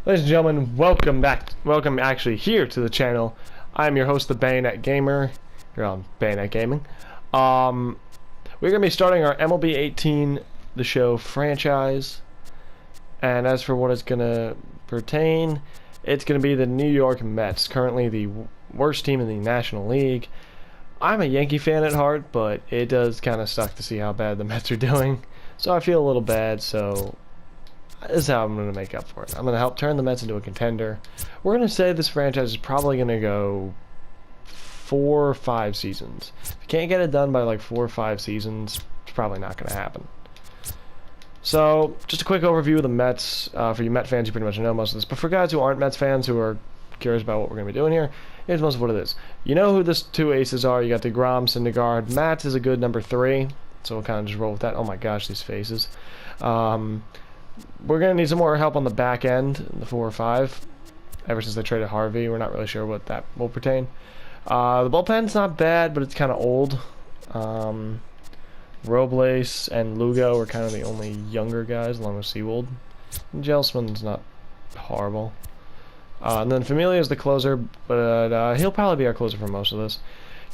Ladies and gentlemen, welcome back. Welcome actually here to the channel. I'm your host, the Bayonet Gamer. Here on Bayonet Gaming. We're gonna be starting our MLB 18 The Show franchise. And as for what it's gonna pertain, it's gonna be the New York Mets, currently the worst team in the National League. I'm a Yankee fan at heart, but it does kind of suck to see how bad the Mets are doing. So I feel a little bad, so this is how I'm going to make up for it. I'm going to help turn the Mets into a contender. We're going to say this franchise is probably going to go 4 or 5 seasons. If you can't get it done by like 4 or 5 seasons, it's probably not going to happen. So, just a quick overview of the Mets. For you Met fans, you pretty much know most of this. But for guys who aren't Mets fans, who are curious about what we're going to be doing here, here's most of what it is. You know who the 2 aces are. You got DeGrom, Syndergaard. Matz is a good number 3. So we'll kind of just roll with that. Oh my gosh, these faces. We're going to need some more help on the back end, the 4 or 5. Ever since they traded Harvey, we're not really sure what that will pertain. The bullpen's not bad, but it's kind of old. Robles and Lugo are kind of the only younger guys, along with Seawold. And Gelsman's not horrible. And then Familia is the closer, but he'll probably be our closer for most of this.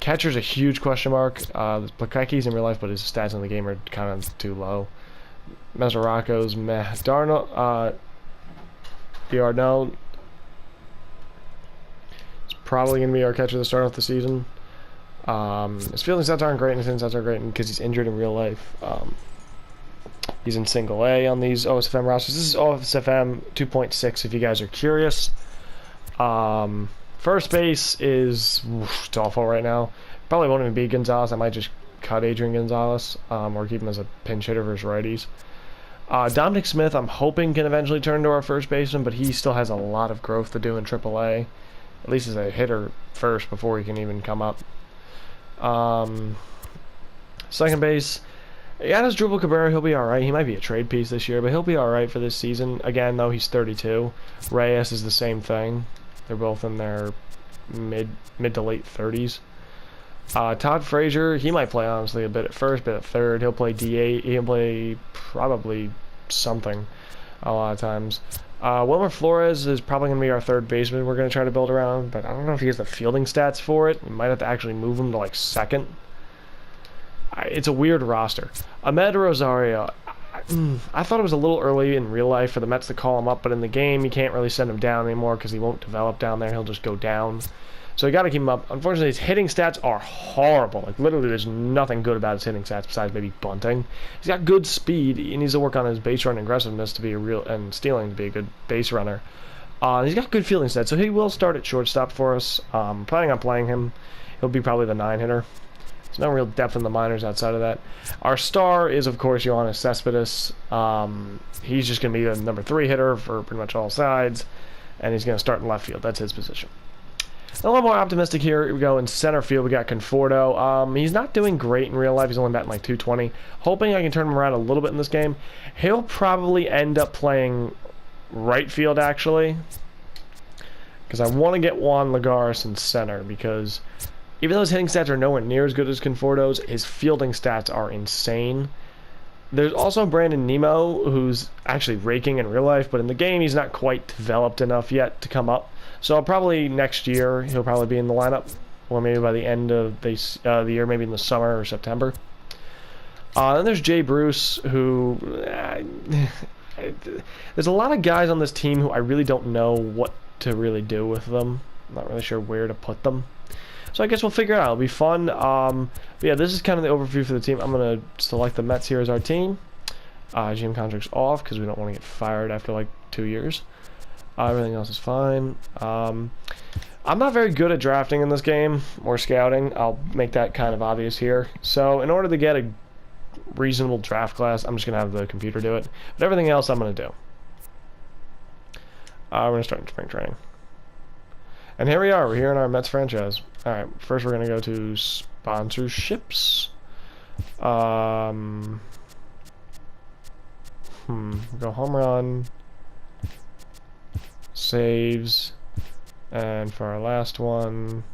Catcher's a huge question mark. Plakecki's in real life, but his stats in the game are kind of too low. Mesoraco's meh. D'Arnaud is probably going to be our catcher to start off the season. His fielding stats aren't great, and his hitting stats aren't great because he's injured in real life. He's in single A on these OSFM rosters. This is OSFM 2.6 if you guys are curious. First base is it's awful right now. Probably won't even be Gonzalez. I might just cut Adrian Gonzalez or keep him as a pinch hitter versus righties. Dominic Smith, I'm hoping can eventually turn into our first baseman, but he still has a lot of growth to do in AAA. At least as a hitter first before he can even come up. Second base, yeah, there's Drupal Cabrera. He'll be alright. He might be a trade piece this year, but he'll be alright for this season. Again, though, he's 32. Reyes is the same thing. They're both in their mid to late 30s. Todd Frazier, he might play honestly a bit at first, bit at third. He'll play DH. He'll play probably something a lot of times. Wilmer Flores is probably going to be our third baseman we're going to try to build around, but I don't know if he has the fielding stats for it. We might have to actually move him to like second. It's a weird roster. Ahmed Rosario, I thought it was a little early in real life for the Mets to call him up, but in the game you can't really send him down anymore because he won't develop down there. He'll just go down. So you got to keep him up. Unfortunately, his hitting stats are horrible. Like literally, there's nothing good about his hitting stats besides maybe bunting. He's got good speed. He needs to work on his base run aggressiveness to be a real and stealing to be a good base runner. He's got good fielding stats, so he will start at shortstop for us. Planning on playing him. He'll be probably the 9 hitter. There's no real depth in the minors outside of that. Our star is, of course, Yoenis Cespedes. He's just going to be the number 3 hitter for pretty much all sides, and he's going to start in left field. That's his position. A little more optimistic here. We go in center field. We got Conforto. He's not doing great in real life. He's only batting like 220. Hoping I can turn him around a little bit in this game. He'll probably end up playing right field, actually, because I want to get Juan Lagares in center, because even though his hitting stats are nowhere near as good as Conforto's, his fielding stats are insane. There's also Brandon Nimmo, who's actually raking in real life, but in the game he's not quite developed enough yet to come up. So probably next year he'll probably be in the lineup, or maybe by the end of the year, maybe in the summer or September. Then there's Jay Bruce, who there's a lot of guys on this team who I really don't know what to really do with them. I'm not really sure where to put them. So I guess we'll figure it out. It'll be fun. But yeah, this is kind of the overview for the team. I'm going to select the Mets here as our team. GM contract's off because we don't want to get fired after like 2 years. Everything else is fine. I'm not very good at drafting in this game or scouting. I'll make that kind of obvious here. So in order to get a reasonable draft class, I'm just going to have the computer do it. But everything else I'm going to do. We're going to start in spring training. And here we are. We're here in our Mets franchise. Alright, first we're going to go to sponsorships. Go home run. Saves. And for our last one,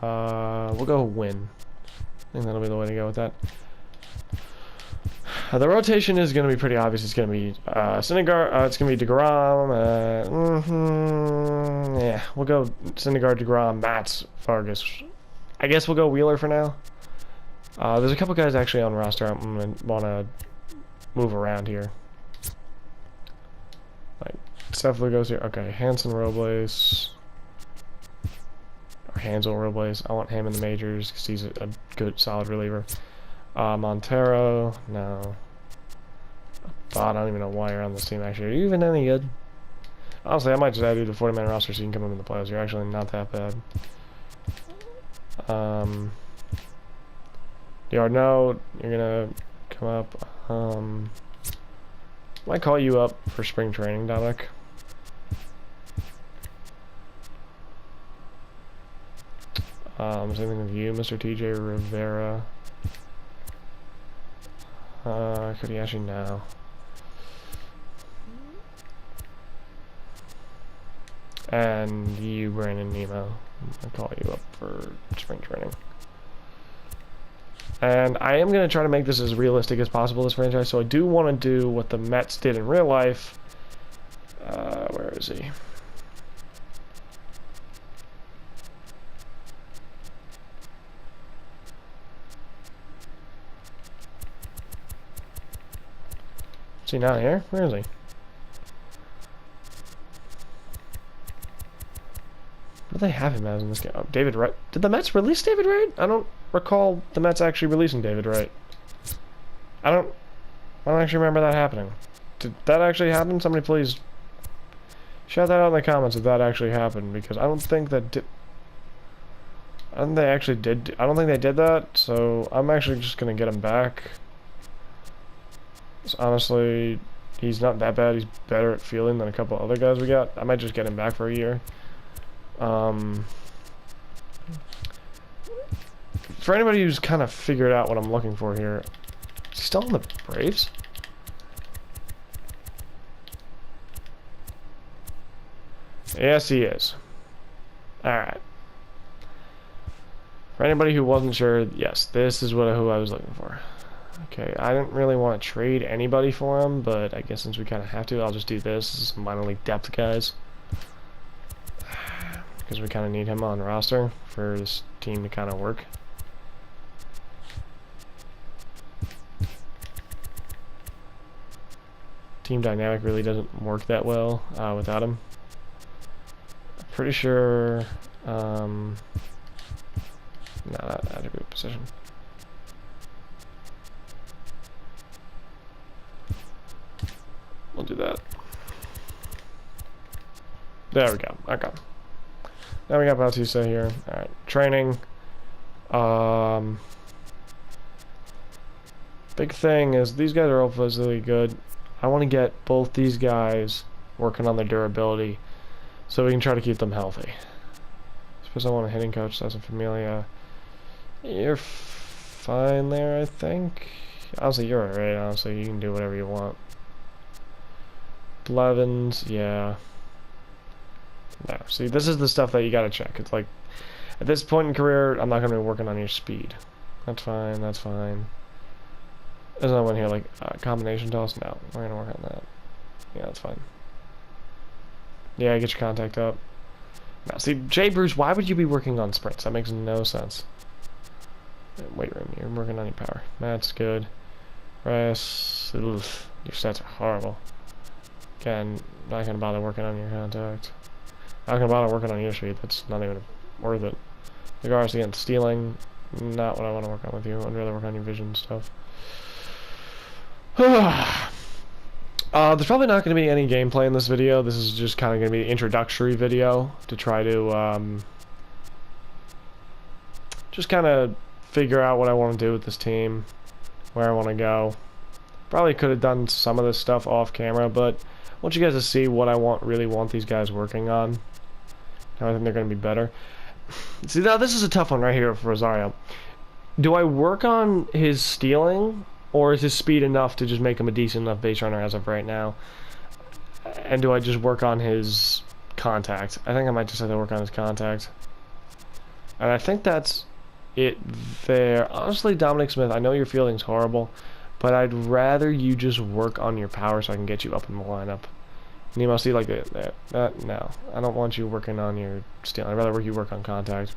we'll go win. I think that'll be the way to go with that. The rotation is going to be pretty obvious. It's going to be Syndergaard. It's going to be DeGrom. Yeah, we'll go Syndergaard, DeGrom, Matz, Vargas. I guess we'll go Wheeler for now. There's a couple guys actually on the roster I'm going to want to move around here. Like, Steffler goes here. Okay, Hanson Robles. Or Hansel Robles. I want him in the majors because he's a good, solid reliever. Montero, no. I don't even know why you're on this team, actually. Are you even any good? Honestly, I might just add you to the 40-man roster so you can come up in the playoffs. You're actually not that bad. Yardno, you're gonna come up. Might call you up for spring training, Dominic. Same thing with you, Mr. TJ Rivera. Could he actually now? And you, Brandon Nemo. I'll call you up for spring training. And I am going to try to make this as realistic as possible, this franchise, so I do want to do what the Mets did in real life. Where is he? Is he not here? Where is he? What do they have him as in this game? Oh, David Wright. Did the Mets release David Wright? I don't recall the Mets actually releasing David Wright. I don't actually remember that happening. Did that actually happen? Somebody please shout that out in the comments if that actually happened, because I don't think that I don't think they actually did. I don't think they did that, so I'm actually just gonna get him back. Honestly, he's not that bad. He's better at fielding than a couple other guys we got. I might just get him back for a year. For anybody who's kind of figured out what I'm looking for here, is he still in the Braves? Yes, he is. Alright. For anybody who wasn't sure, yes, this is who I was looking for. Okay, I didn't really want to trade anybody for him, but I guess since we kind of have to, I'll just do this. This is some minor league depth guys. Because we kind of need him on the roster for this team to kind of work. Team dynamic really doesn't work that well without him. I'm pretty sure... no, not a good position. We'll do that. There we go. Okay. Now we got Bautista here. Alright. Training. Big thing is these guys are all physically good. I want to get both these guys working on their durability so we can try to keep them healthy. Suppose I want a hitting coach. That's a Familia. You're fine there, I think. Honestly, you're alright. Honestly, you can do whatever you want. Blevins, yeah. No, see, this is the stuff that you gotta check. It's like, at this point in career, I'm not gonna be working on your speed. That's fine, that's fine. There's another one here, like, combination toss? No, we're gonna work on that. Yeah, that's fine. Yeah, get your contact up. Now, see, Jay Bruce, why would you be working on sprints? That makes no sense. Weight room, you're working on your power. That's good. Rest, your stats are horrible. Again, not gonna bother working on your contact. Not gonna bother working on your speed. That's not even worth it. Regards against stealing, not what I want to work on with you. I'd rather work on your vision stuff. There's probably not going to be any gameplay in this video. This is just kind of going to be an introductory video to try to just kind of figure out what I want to do with this team, where I want to go. Probably could have done some of this stuff off camera, but I want you guys to see what I really want these guys working on. I think they're going to be better. See, now this is a tough one right here for Rosario. Do I work on his stealing, or is his speed enough to just make him a decent enough base runner as of right now? And do I just work on his contact? I think I might just have to work on his contact. And I think that's it there. Honestly, Dominic Smith, I know your fielding's horrible, but I'd rather you just work on your power so I can get you up in the lineup. Nemo, see, like that? No, I don't want you working on your stealing. I'd rather you work on contact.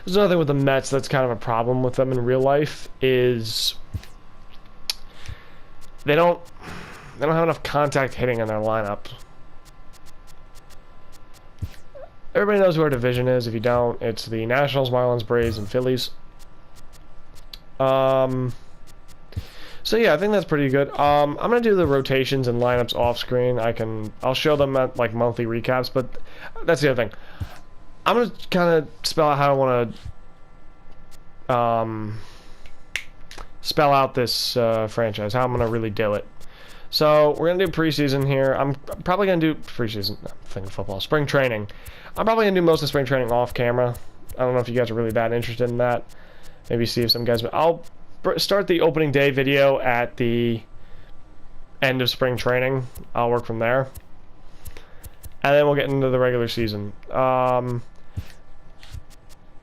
There's another thing with the Mets that's kind of a problem with them in real life is they don't have enough contact hitting in their lineup. Everybody knows who our division is. If you don't, it's the Nationals, Marlins, Braves, and Phillies. So yeah, I think that's pretty good. I'm gonna do the rotations and lineups off screen. I'll show them at like monthly recaps, but that's the other thing. I'm gonna kind of spell out how I want to spell out this franchise, how I'm gonna really do it. So we're gonna do preseason here. I'm probably gonna do preseason. No, I'm thinking football, spring training. I'm probably gonna do most of spring training off camera. I don't know if you guys are really that interested in that. Maybe see if some guys. I'll start the opening day video at the end of spring training. I'll work from there, and then we'll get into the regular season.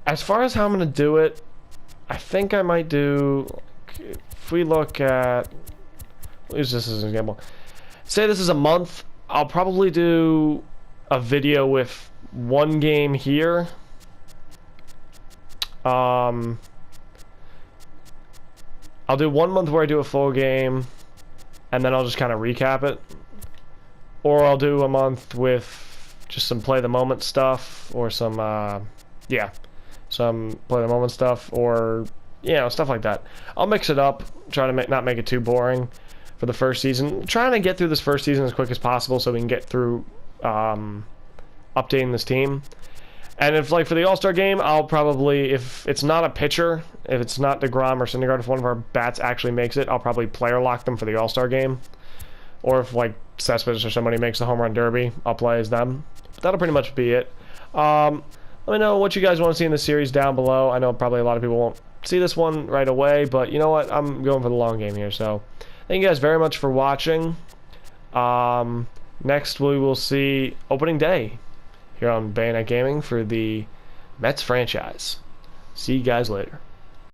As far as how I'm gonna do it, I think I might do. If we look at, we'll use this as an example. Say this is a month. I'll probably do a video with one game here. I'll do 1 month where I do a full game, and then I'll just kind of recap it. Or I'll do a month with just some play the moment stuff, or some some play the moment stuff, or stuff like that. I'll mix it up, try to not make it too boring for the first season. Trying to get through this first season as quick as possible so we can get through updating this team. And if, like, for the All-Star game, I'll probably, if it's not a pitcher, if it's not DeGrom or Syndergaard, if one of our bats actually makes it, I'll probably player lock them for the All-Star game. Or if, like, Cespedes or somebody makes the home run derby, I'll play as them. But that'll pretty much be it. Let me know what you guys want to see in the series down below. I know probably a lot of people won't see this one right away, but you know what? I'm going for the long game here. So thank you guys very much for watching. Next we will see opening day here on Bayonet Gaming for the Mets franchise. See you guys later.